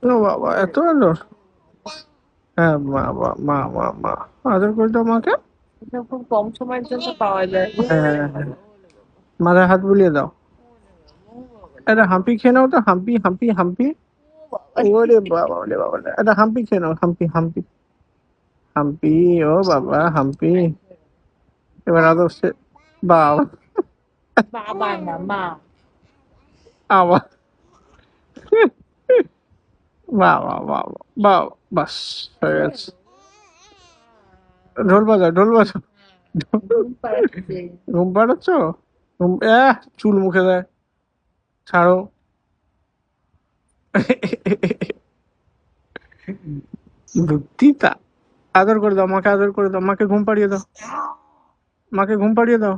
ও বাবা, এত আদর! হ্যাঁ, মা মা মা মা মা আদর করে দাও মাকে। এটা খুব কম সময়ের জন্য পাওয়া যায় গো। হ্যাঁ, হ্যাঁ, হ্যাঁ। মাথায় হাত বুলিয়ে দাও। এটা হাম্পি খেয়ে নাও তো, হাম্পি হাম্পি হাম্পি। ওরে বাবা, ওরে বাবা, এটা হাম্পি খেয়ে নাও, হাম্পি হাম্পি হাম্পি। ও বাবা, হাম্পি। এবার আদর সে। বাবা। বাবা না, মা। আবার। বাবা বাবা বাবা। বাস, হয়ে গেছে। ঢোল বাজাও, ঢোল বাজাও। ঘুম পাড়াচ্ছে। ঘুম পাড়াচ্ছ? ঘুম চুল মুখে দেয়। ছাড়ো। বুদ্ধিতা। আদর করে দাও মাকে, আদর করে দাও মাকে, ঘুম পাড়িয়ে দাও। মাকে ঘুম পাড়িয়ে দাও।